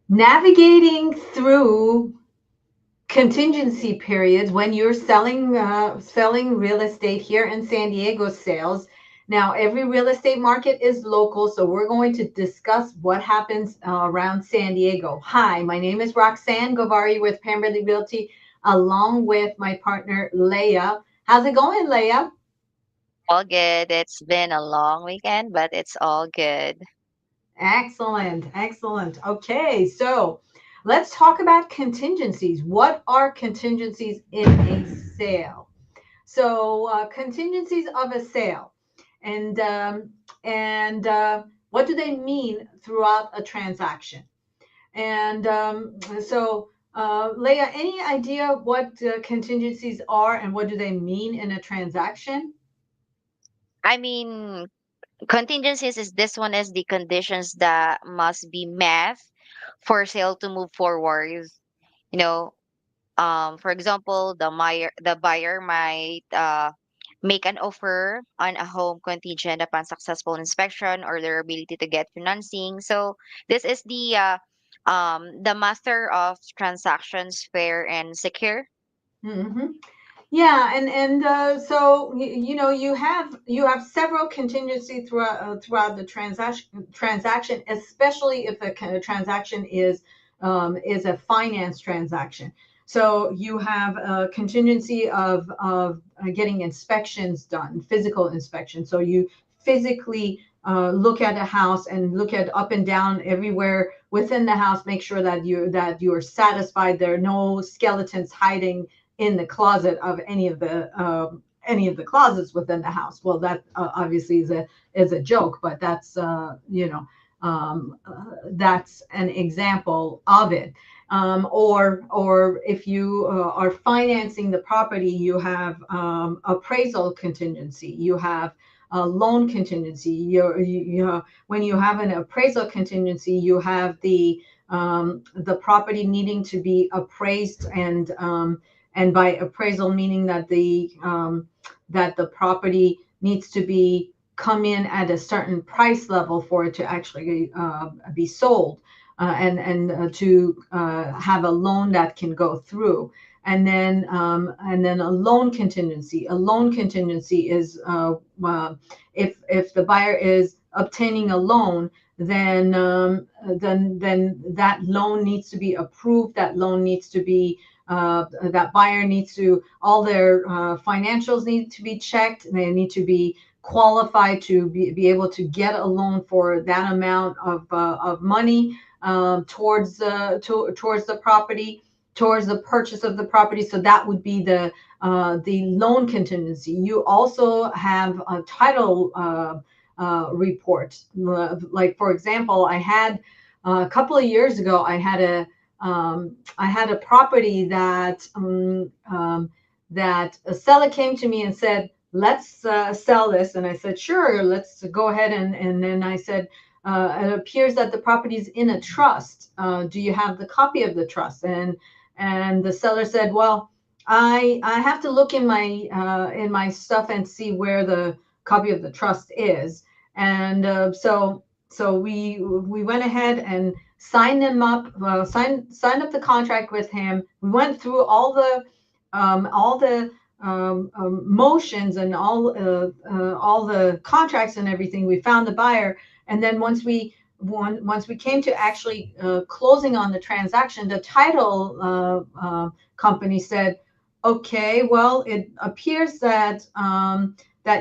navigating through contingency periods when you're selling real estate here in San Diego sales. Now, every real estate market is local, so we're going to discuss what happens around San Diego. Hi, my name is Roxanne Govari with Pemberley Realty, along with my partner Leah. How's it going, Leah? All good. It's been a long weekend, but it's all good. Excellent, excellent. Okay, so let's talk about contingencies. What are contingencies in a sale? So contingencies of a sale, and what do they mean throughout a transaction? And Leah, any idea what contingencies are and what do they mean in a transaction? I mean, contingencies is this one is the conditions that must be met for sale to move forward. You know, for example, the buyer might make an offer on a home contingent upon successful inspection or their ability to get financing. So this is the master of transactions fair and secure. Hmm. Yeah, and so you have several contingency throughout the transaction, especially if the kind of transaction is a finance transaction. So you have a contingency of getting inspections done, physical inspection. So you physically look at a house and look at up and down everywhere within the house, make sure that you're satisfied there are no skeletons hiding in the closet of any of the closets within the house. Well, that obviously is a joke, but that's an example of it. Or if you are financing the property, you have appraisal contingency. You have loan contingency. When you have an appraisal contingency, you have the property needing to be appraised, and by appraisal meaning that the property needs to be come in at a certain price level for it to actually be sold, and to have a loan that can go through. And then a loan contingency. A loan contingency is if the buyer is obtaining a loan, then that loan needs to be approved. That buyer needs to, all their financials need to be checked. They need to be qualified to be able to get a loan for that amount of money towards the property, towards the purchase of the property. So that would be the loan contingency. You also have a title report. Like, for example, I had a couple of years ago, I had a property that a seller came to me and said, "Let's sell this." And I said, "Sure, let's go ahead." And then I said, "It appears that the property is in a trust. Do you have the copy of the trust?" And the seller said, "Well, I have to look in my stuff and see where the copy of the trust is." And so we went ahead and signed up the contract with him. We went through all the motions and all the contracts and everything. We found the buyer, and then once we came to actually closing on the transaction, the title company said, "Okay, well, it appears that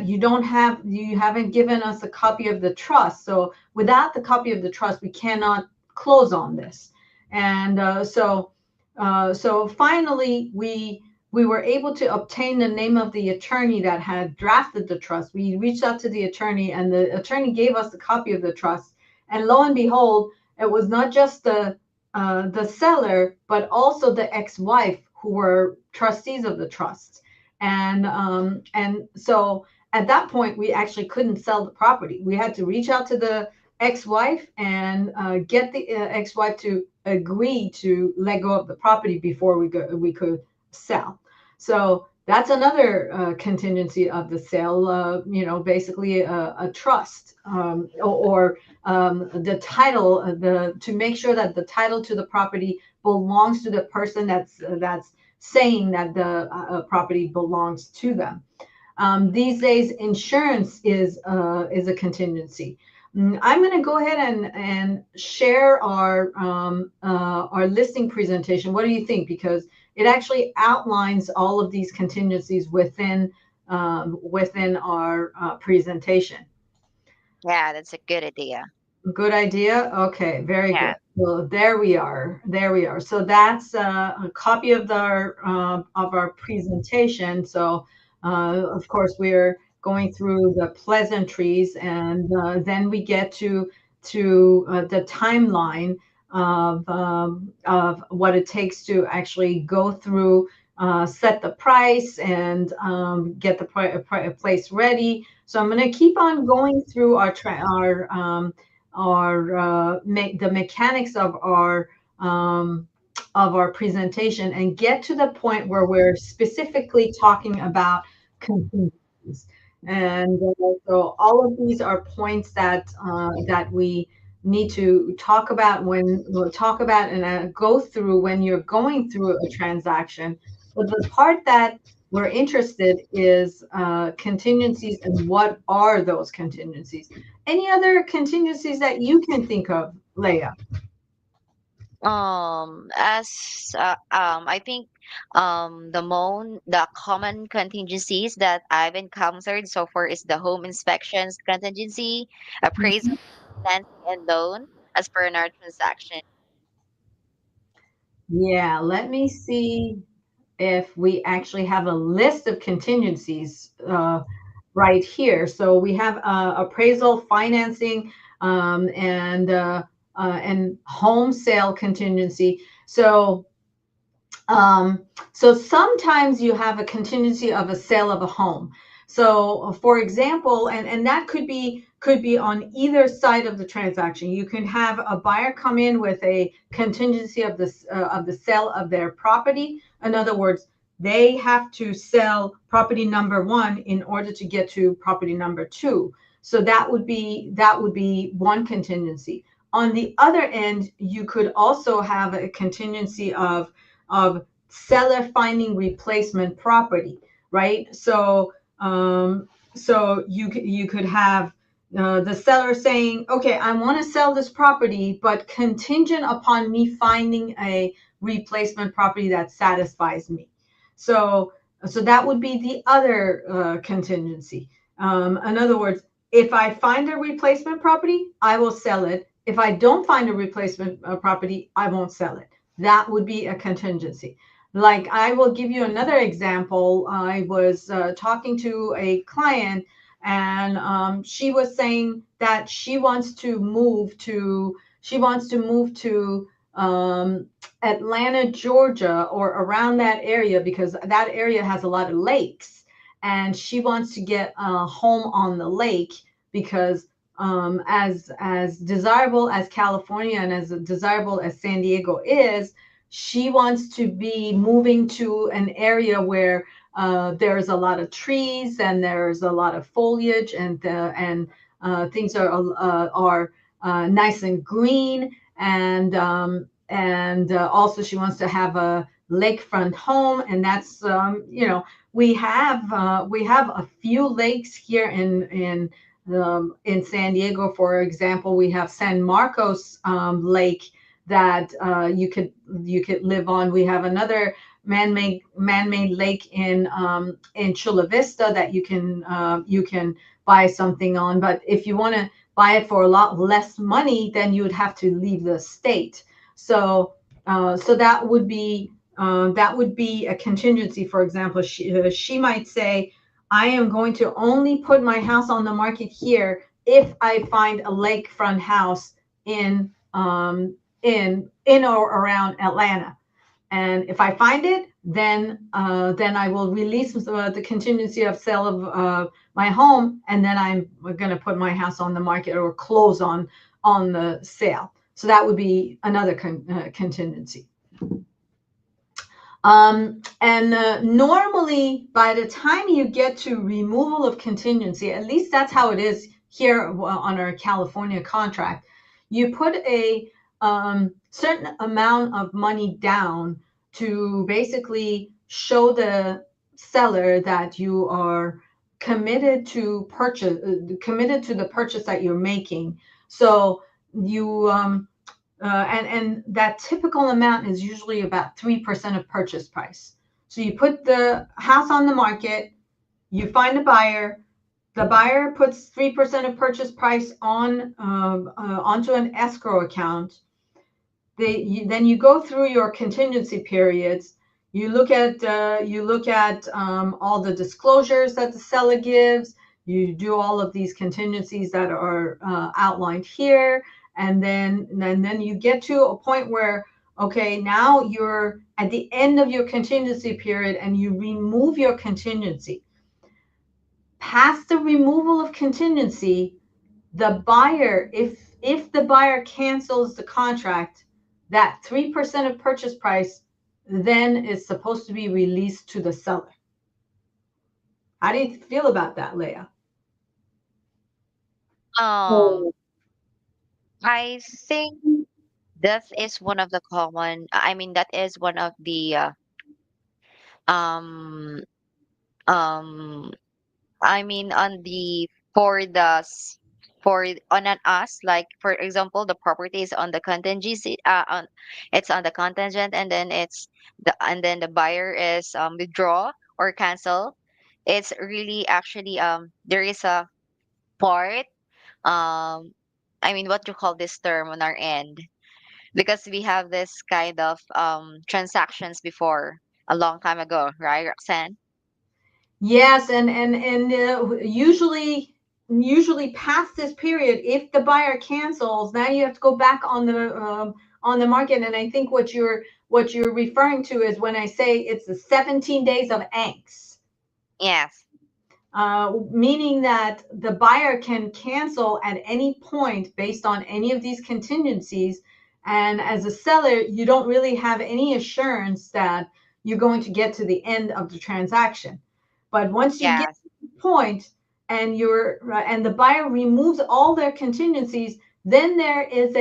you haven't given us a copy of the trust. So without the copy of the trust, we cannot close on this." And so finally, we were able to obtain the name of the attorney that had drafted the trust. We reached out to the attorney, and the attorney gave us the copy of the trust. And lo and behold, it was not just the seller, but also the ex-wife who were trustees of the trust. And so at that point, we actually couldn't sell the property. We had to reach out to the ex-wife and get the ex-wife to agree to let go of the property before we could sell. So That's another contingency of the sale. Basically a trust, or the title, the to make sure that the title to the property belongs to the person that's saying that the property belongs to them. These days, insurance is a contingency. I'm going to go ahead and share our listing presentation. What do you think? Because it actually outlines all of these contingencies within our presentation. Yeah, that's a good idea. Good idea. Okay, very Yeah. good. So there we are. There we are. So that's a copy of our presentation. So of course we're going through the pleasantries, and then we get to the timeline of what it takes to actually go through, set the price, and get the place ready. So I'm going to keep on going through the mechanics of our presentation and get to the point where we're specifically talking about contingencies. And so all of these are points that we need to talk about when we'll talk about and go through when you're going through a transaction. But the part that we're interested is contingencies, and what are those contingencies? Any other contingencies that you can think of, Leah? I think the common contingencies that I've encountered so far is the home inspections contingency, appraisal, financing, and loan as per in our transaction. Yeah, let me see if we actually have a list of contingencies right here. So we have appraisal, financing, and home sale contingency. So sometimes you have a contingency of a sale of a home. So for example, and that could be on either side of the transaction. You can have a buyer come in with a contingency of the sale of their property. In other words, they have to sell property number one in order to get to property number two. So that would be one contingency. On the other end, you could also have a contingency of seller finding replacement property, right? So you could have the seller saying, okay, I want to sell this property, but contingent upon me finding a replacement property that satisfies me. So that would be the other contingency. In other words, if I find a replacement property, I will sell it. If I don't find a replacement property, I won't sell it. That would be a contingency. Like, I will give you another example. I was talking to a client, and she was saying that she wants to move to Atlanta, Georgia, or around that area, because that area has a lot of lakes, and she wants to get a home on the lake because as desirable as California and as desirable as San Diego is, she wants to be moving to an area where there's a lot of trees and there's a lot of foliage, and things are nice and green, and also she wants to have a lakefront home, and that's we have a few lakes here in San Diego. For example, we have San Marcos Lake that you could live on. We have another man-made lake in Chula Vista that you can buy something on. But if you want to buy it for a lot less money, then you would have to leave the state. So that would be a contingency. For example, she might say, I am going to only put my house on the market here if I find a lakefront house in or around Atlanta. And if I find it, then I will release the contingency of sale of my home, and then I'm going to put my house on the market or close on the sale. So that would be another contingency. And normally, by the time you get to removal of contingency, at least that's how it is here on our California contract, you put a certain amount of money down to basically show the seller that you are committed to the purchase that you're making. So you and that typical amount is usually about 3% of purchase price. So you put the house on the market, you find a buyer, the buyer puts 3% of purchase price onto an escrow account. Then you go through your contingency periods. You look at all the disclosures that the seller gives. You do all of these contingencies that are outlined here, and then you get to a point where, okay, now you're at the end of your contingency period, and you remove your contingency. Past the removal of contingency, the buyer, if the buyer cancels the contract, that 3% of purchase price then is supposed to be released to the seller. How do you feel about that, Leah? Um, I think that is one of the common, I mean, that is one of the um um I mean, on the for the s- for on an us, like for example, the property is on the contingency, on it's on the contingent, and then the buyer is withdraw or cancel. It's really actually there is a part, um I mean, what you call this term on our end, because we have this kind of transactions before a long time ago, right, Roxanne? Yes, and usually past this period, if the buyer cancels, now you have to go back on the market. And I think what you're referring to is when I say it's the 17 days of angst. Yes. Meaning that the buyer can cancel at any point based on any of these contingencies. And as a seller, you don't really have any assurance that you're going to get to the end of the transaction. But once you get Yes. to the point and the buyer removes all their contingencies, then there is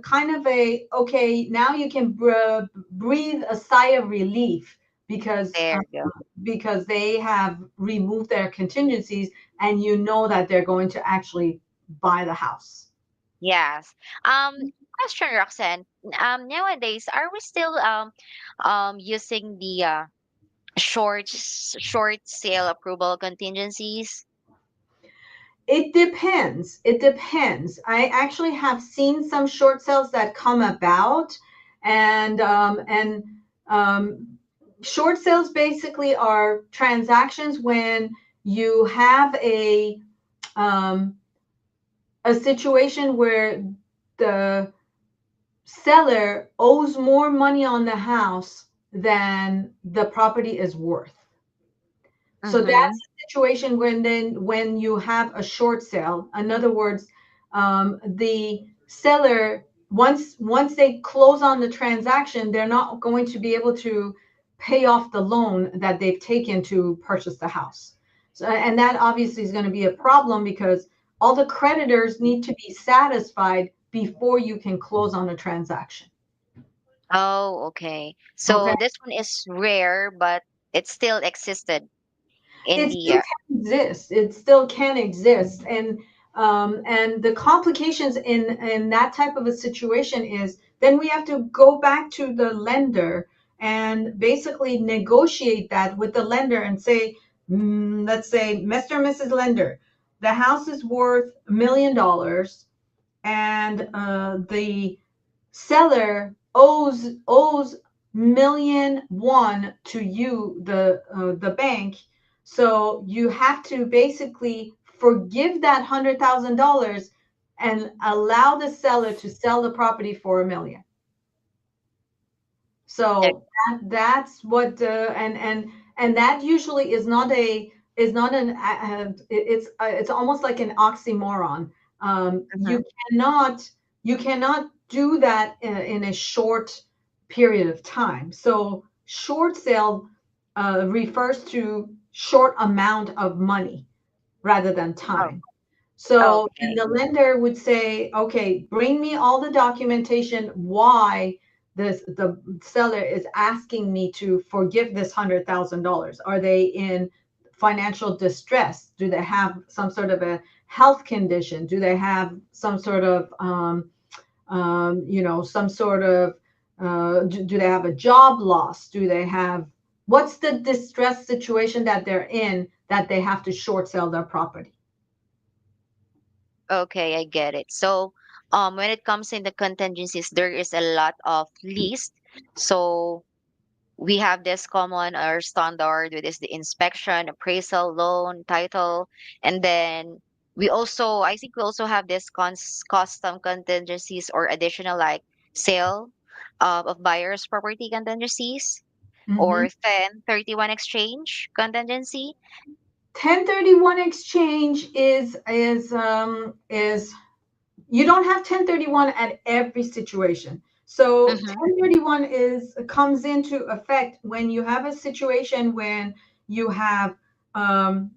kind of a, okay, now you can breathe a sigh of relief because There you go. they have removed their contingencies, and you know that they're going to actually buy the house. Yes. Question, Roxanne. Nowadays, are we still using the short sale approval contingencies? It depends. I actually have seen some short sales that come about, and short sales basically are transactions when you have um, a situation where the seller owes more money on the house than the property is worth. So that's Mm-hmm. a situation when you have a short sale. In other words, the seller, once they close on the transaction, they're not going to be able to pay off the loan that they've taken to purchase the house. So, and that obviously is going to be a problem because all the creditors need to be satisfied before you can close on a transaction. Oh, okay. Okay. So this one is rare, but it still existed in It the still can exist. It still can exist, and the complications in that type of a situation is then we have to go back to the lender and basically negotiate that with the lender and say, let's say, Mr. and Mrs. Lender, the house is worth $1 million, and the seller owes $1 million to you, the bank. So you have to basically forgive that $100,000 and allow the seller to sell the property for $1 million. there. So that's what and that usually is not it's almost like an oxymoron. Mhm. You cannot do that in a short period of time. So short sale refers to short amount of money rather than Oh, time. So, and okay. the lender would say, okay, bring me all the documentation why the seller is asking me to forgive this $100,000. Are they in financial distress? Do they have some sort of a health condition? Do they have some sort of some sort of do they have a job loss? Do they have what's the distress situation that they're in that they have to short sell their property? Okay, I get it. So, when it comes in the contingencies, there is a lot of list. So we have this common or standard, which is the inspection, appraisal, loan, title, and then I think we also have this custom contingencies or additional like sale of buyer's property contingencies Mm-hmm. or 1031 exchange contingency. 1031 exchange is you don't have 1031 at every situation. So Mm-hmm. 1031 is comes into effect when you have a situation when you have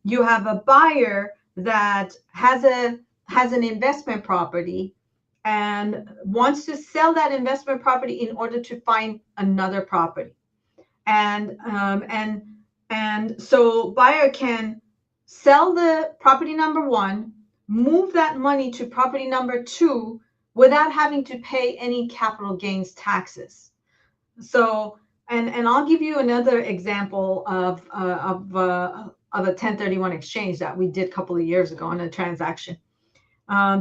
you have a buyer that has an investment property and wants to sell that investment property in order to find another property. And so buyer can sell the property number one, move that money to property number two without having to pay any capital gains taxes. So, and I'll give you another example of a 1031 exchange that we did a couple of years ago on a transaction.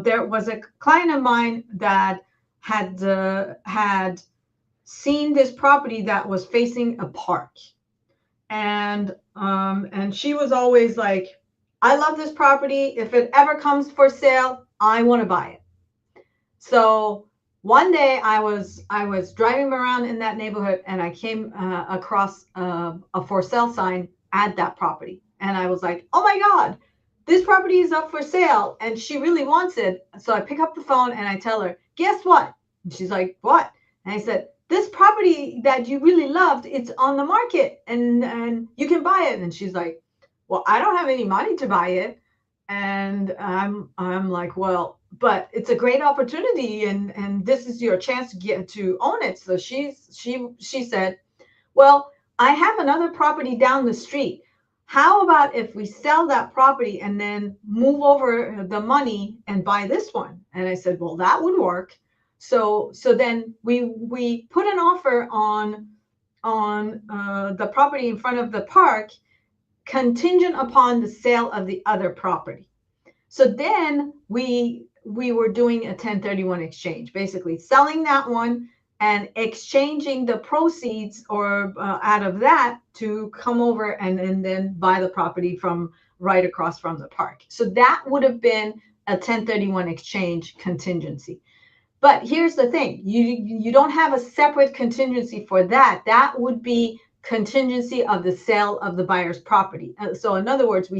There was a client of mine that had seen this property that was facing a park, and she was always like, I love this property. If it ever comes for sale, I want to buy it. So one day I was driving around in that neighborhood and I came across a for sale sign at that property, and I was like, oh my god, this property is up for sale and she really wants it. So I pick up the phone and I tell her, guess what? And she's like, what? And I said, this property that you really loved, it's on the market and you can buy it. And she's like, well, I don't have any money to buy it. And I'm like, well, but it's a great opportunity, and this is your chance to get to own it. So she said, well, I have another property down the street. How about if we sell that property and then move over the money and buy this one? And I said, well, that would work. So then we put an offer on the property in front of the park, contingent upon the sale of the other property. So then we were doing a 1031 exchange, basically selling that one and exchanging the proceeds or out of that to come over and then buy the property from right across from the park. So that would have been a 1031 exchange contingency. But here's the thing, you don't have a separate contingency for that. That would be contingency of the sale of the buyer's property. So in other words,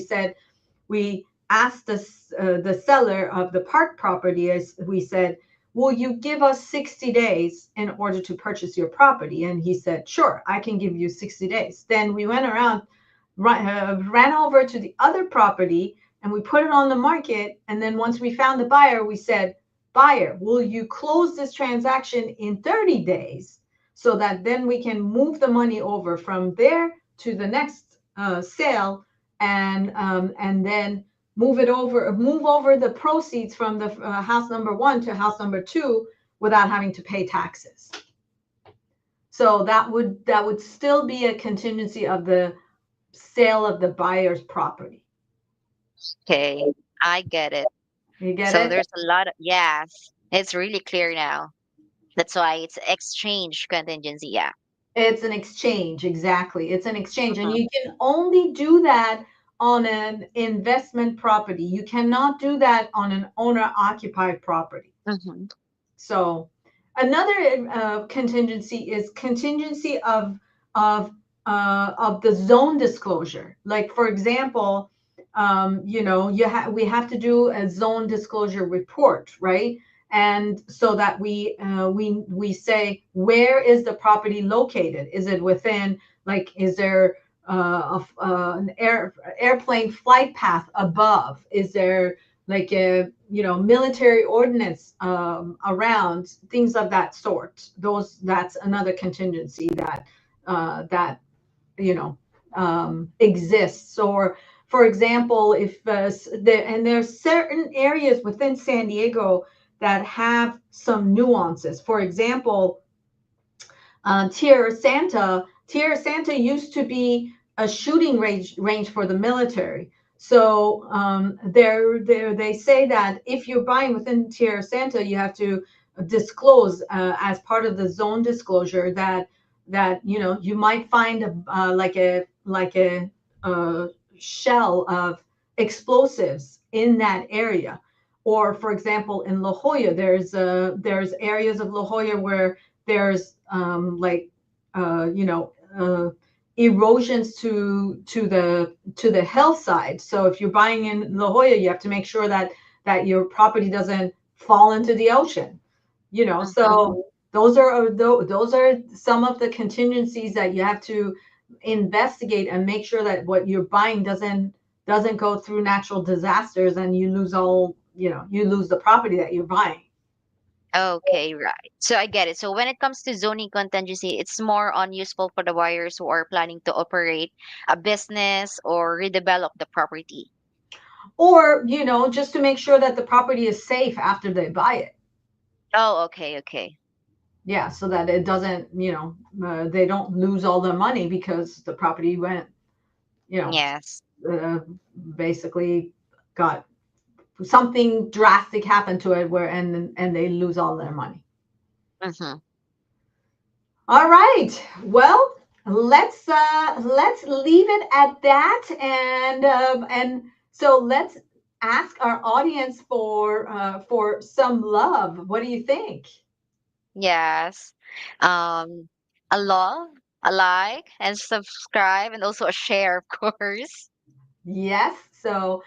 we asked the seller of the park property, as we said, will you give us 60 days in order to purchase your property? And he said, sure, I can give you 60 days. Then we went around, ran over to the other property and we put it on the market. And then once we found the buyer, we said, buyer, will you close this transaction in 30 days so that then we can move the money over from there to the next sale, and then move over the proceeds from the house number one to house number two without having to pay taxes. So that would still be a contingency of the sale of the buyer's property. Okay, I get it. You get So it? there's a lot of, yes, it's really clear now. That's why it's exchange contingency. Yeah. It's an exchange, exactly. It's an exchange, and Mm-hmm. you can only do that on an investment property. You cannot do that on an owner-occupied property. Mm-hmm. So another contingency is contingency of of the zone disclosure. Like for example, we have to do a zone disclosure report, right? and so that we say, where is the property located? Is it within, like, is there an airplane flight path above? Is there like a, military ordnance around, things of that sort? That's another contingency that you know exists. Or for example, if there's certain areas within San Diego that have some nuances. For example, Tierra Santa used to be a shooting range for the military. So they say that if you're buying within Tierra Santa, you have to disclose as part of the zone disclosure that you might find a shell of explosives in that area. Or for example, in La Jolla, there's areas of La Jolla where there's erosions to the hillside. So if you're buying in La Jolla, you have to make sure that your property doesn't fall into the ocean. Mm-hmm. So those are some of the contingencies that you have to investigate and make sure that what you're buying doesn't go through natural disasters and you lose the property that you're buying. Okay, right. So I get it. So when it comes to zoning contingency, it's more on useful for the buyers who are planning to operate a business or redevelop the property. Or just to make sure that the property is safe after they buy it. Oh, okay, okay. Yeah, so that it doesn't, they don't lose all their money because the property went, you know Yes. uh, basically got something drastic happened to it, where and they lose all their money. Mm-hmm. All right, well, let's leave it at that, and so let's ask our audience for some love. What do you think? Yes. Um, a love, a like, and subscribe, and also a share, of course. Yes. So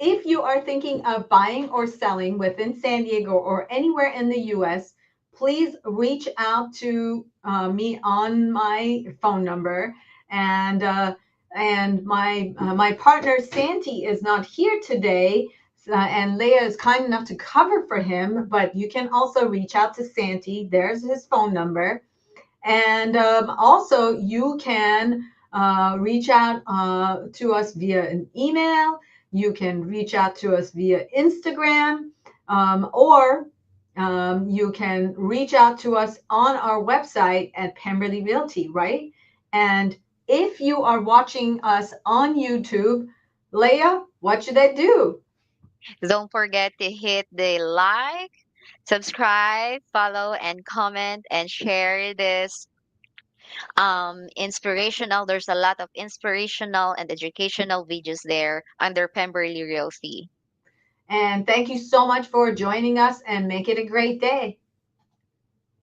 if you are thinking of buying or selling within San Diego or anywhere in the US, please reach out to me on my phone number. And my partner Santi is not here today, and Leah is kind enough to cover for him. But you can also reach out to Santi. There's his phone number. And also, you can reach out to us via an email. You can reach out to us via Instagram, or you can reach out to us on our website at Pemberley Realty, right? And if you are watching us on YouTube, Leah, what should I do? Don't forget to hit the like, subscribe, follow, and comment, and share this inspirational. There's a lot of inspirational and educational videos there under Pemberley Realty. And thank you so much for joining us, and make it a great day.